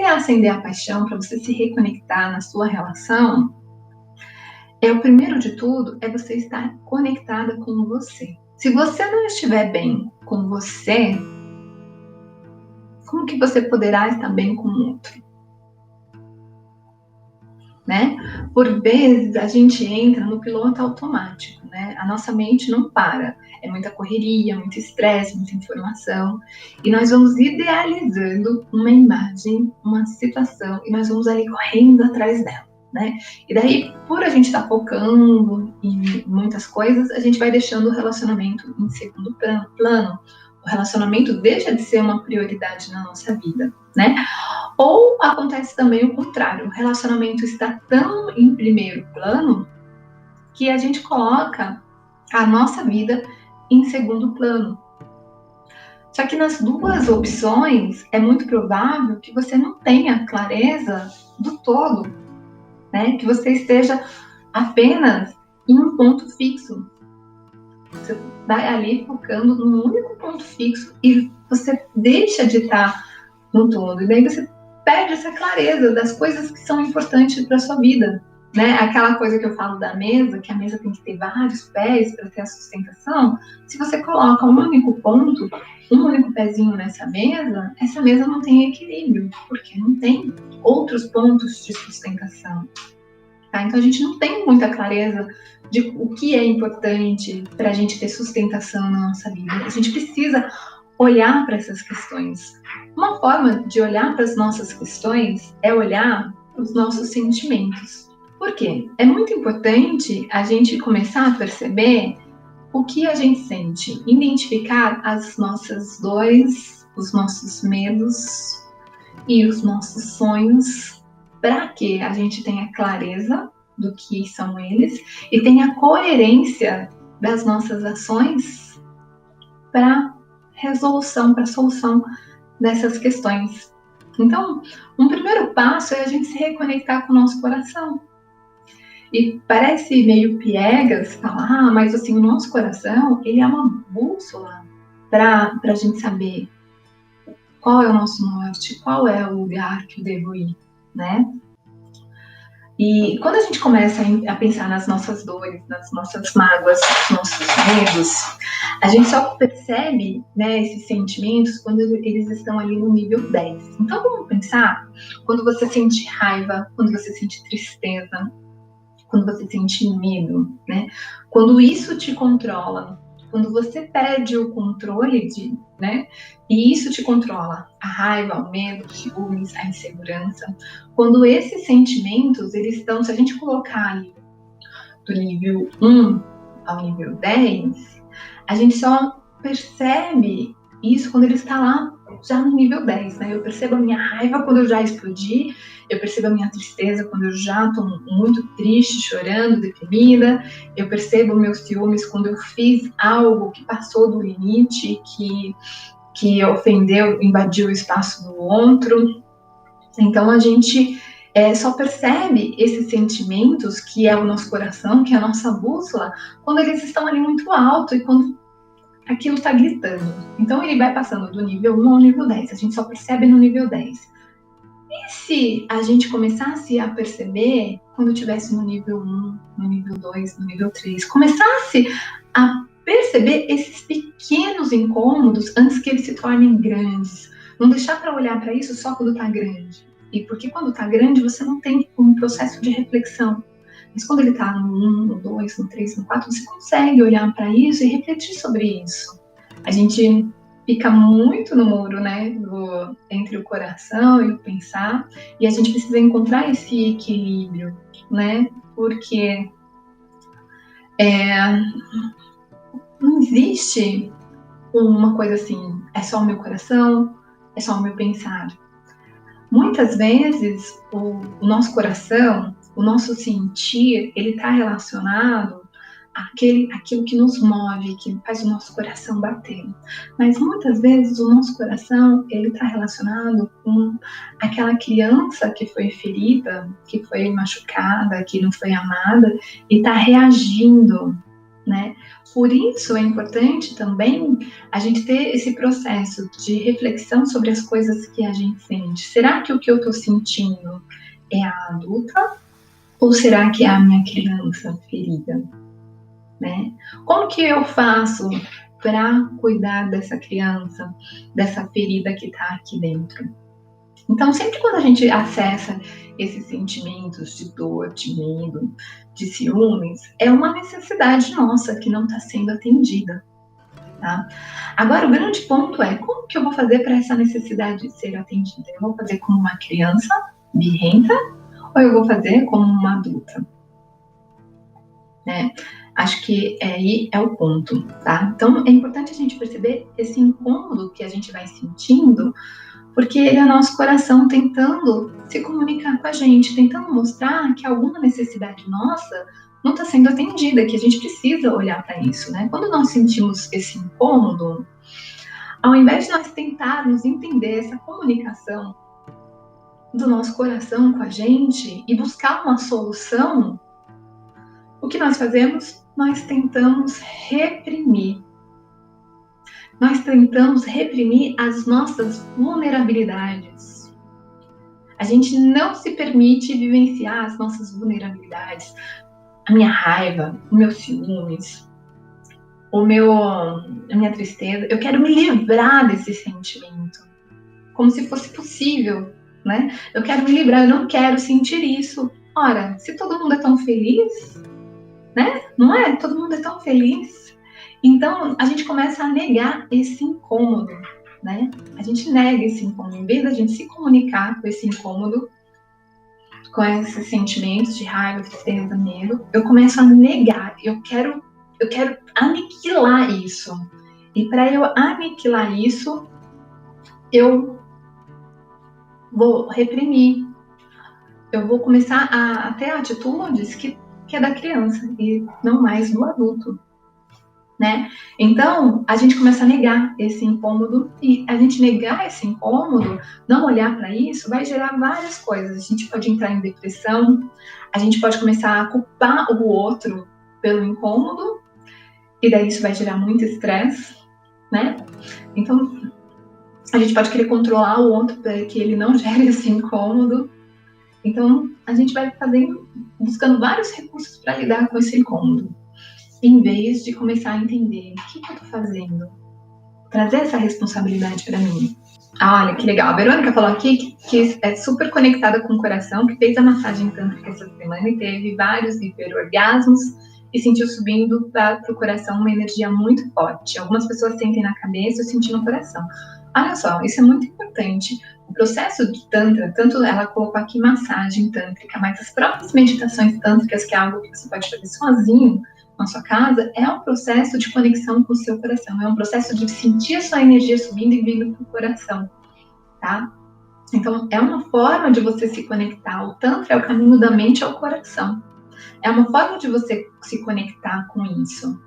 reacender a paixão, para você se reconectar na sua relação, o primeiro de tudo é você estar conectada com você. Se você não estiver bem com você, como que você poderá estar bem com o outro? Né? Por vezes a gente entra no piloto automático, né? A nossa mente não para, é muita correria, muito estresse, muita informação, e nós vamos idealizando uma imagem, uma situação, e nós vamos ali correndo atrás dela, né? E daí, por a gente estar focando em muitas coisas, a gente vai deixando o relacionamento em segundo plano. O relacionamento deixa de ser uma prioridade na nossa vida, né? Ou acontece também o contrário, o relacionamento está tão em primeiro plano que a gente coloca a nossa vida em segundo plano. Só que nas duas opções é muito provável que você não tenha clareza do todo, né? Que você esteja apenas em um ponto fixo. Você vai ali focando num único ponto fixo e você deixa de estar no todo. E daí você perde essa clareza das coisas que são importantes para a sua vida, né? Aquela coisa que eu falo da mesa, que a mesa tem que ter vários pés para ter a sustentação. Se você coloca um único ponto, um único pezinho nessa mesa, essa mesa não tem equilíbrio, porque não tem outros pontos de sustentação. Tá? Então a gente não tem muita clareza de o que é importante para a gente ter sustentação na nossa vida. A gente precisa olhar para essas questões. Uma forma de olhar para as nossas questões é olhar para os nossos sentimentos. Por quê? É muito importante a gente começar a perceber o que a gente sente, identificar as nossas dores, os nossos medos e os nossos sonhos, para que a gente tenha clareza do que são eles e tenha coerência das nossas ações para resolução, para solução dessas questões. Então, um primeiro passo é a gente se reconectar com o nosso coração. E parece meio piegas falar, mas assim, o nosso coração, ele é uma bússola para a gente saber qual é o nosso norte, qual é o lugar que eu devo ir, né? E quando a gente começa a pensar nas nossas dores, nas nossas mágoas, nos nossos medos, a gente só percebe, né, esses sentimentos quando eles estão ali no nível 10. Então vamos pensar quando você sente raiva, quando você sente tristeza, quando você sente medo, né? Quando isso te controla, quando você perde o controle né? E isso te controla, a raiva, o medo, os ciúmes, a insegurança. Quando esses sentimentos, eles estão, se a gente colocar ali do nível 1 ao nível 10, a gente só percebe isso quando ele está lá já no nível 10, né? Eu percebo a minha raiva quando eu já explodi, eu percebo a minha tristeza quando eu já estou muito triste, chorando, deprimida, eu percebo meus ciúmes quando eu fiz algo que passou do limite, que ofendeu, invadiu o espaço do outro. Então a gente só percebe esses sentimentos, que é o nosso coração, que é a nossa bússola, quando eles estão ali muito alto e quando aquilo está gritando. Então ele vai passando do nível 1 ao nível 10, a gente só percebe no nível 10. E se a gente começasse a perceber quando estivesse no nível 1, no nível 2, no nível 3, começasse a perceber esses pequenos incômodos antes que eles se tornem grandes. Não deixar para olhar para isso só quando está grande. E porque quando está grande você não tem um processo de reflexão. Mas quando ele está no 1, no 2, no 3, no 4, você consegue olhar para isso e refletir sobre isso. A gente fica muito no muro, né, entre o coração e o pensar, e a gente precisa encontrar esse equilíbrio, né, porque não existe uma coisa assim, é só o meu coração, é só o meu pensar. Muitas vezes o nosso coração, o nosso sentir, ele está relacionado àquilo que nos move, que faz o nosso coração bater. Mas muitas vezes o nosso coração, ele está relacionado com aquela criança que foi ferida, que foi machucada, que não foi amada, e está reagindo, né? Por isso é importante também a gente ter esse processo de reflexão sobre as coisas que a gente sente. Será que o que eu estou sentindo é a adulta ou será que é a minha criança ferida? Né? Como que eu faço para cuidar dessa criança, dessa ferida que está aqui dentro? Então, sempre quando a gente acessa esses sentimentos de dor, de medo, de ciúmes, é uma necessidade nossa que não está sendo atendida. Tá? Agora, o grande ponto é como que eu vou fazer para essa necessidade ser atendida? Eu vou fazer como uma criança birrenta ou eu vou fazer como uma adulta? Né? Acho que aí é o ponto, tá? Então, é importante a gente perceber esse incômodo que a gente vai sentindo, porque ele é o nosso coração tentando se comunicar com a gente, tentando mostrar que alguma necessidade nossa não está sendo atendida, que a gente precisa olhar para isso, né? Quando nós sentimos esse incômodo, ao invés de nós tentarmos entender essa comunicação do nosso coração com a gente e buscar uma solução, o que nós fazemos? Nós tentamos reprimir. Nós tentamos reprimir as nossas vulnerabilidades. A gente não se permite vivenciar as nossas vulnerabilidades. A minha raiva, o meu ciúmes, a minha tristeza. Eu quero me livrar desse sentimento. Como se fosse possível, né? Eu quero me livrar, eu não quero sentir isso. Ora, se todo mundo é tão feliz, né? Não é? Todo mundo é tão feliz. Então, a gente começa a negar esse incômodo, né? A gente nega esse incômodo. Em vez da gente se comunicar com esse incômodo, com esses sentimentos de raiva, tristeza, medo, eu começo a negar. Eu quero aniquilar isso. E para eu aniquilar isso, eu vou reprimir. Eu vou começar a ter atitudes que é da criança e não mais do adulto. Né? Então, a gente começa a negar esse incômodo e a gente negar esse incômodo, não olhar para isso, vai gerar várias coisas. A gente pode entrar em depressão, a gente pode começar a culpar o outro pelo incômodo e daí isso vai gerar muito estresse, né? Então, a gente pode querer controlar o outro para que ele não gere esse incômodo. Então, a gente vai buscando vários recursos para lidar com esse incômodo. Em vez de começar a entender o que eu tô fazendo, trazer essa responsabilidade para mim. Olha, que legal. A Verônica falou aqui que é super conectada com o coração, que fez a massagem tântrica essa semana e teve vários hiperorgasmos e sentiu subindo para o coração uma energia muito forte. Algumas pessoas sentem na cabeça, eu senti no coração. Olha só, isso é muito importante. O processo de Tantra, tanto ela colocou aqui massagem tântrica, mas as próprias meditações tântricas, que é algo que você pode fazer sozinho, na sua casa, é um processo de conexão com o seu coração, é um processo de sentir a sua energia subindo e vindo para o coração, tá? Então, é uma forma de você se conectar. O Tantra é o caminho da mente ao coração. É uma forma de você se conectar com isso.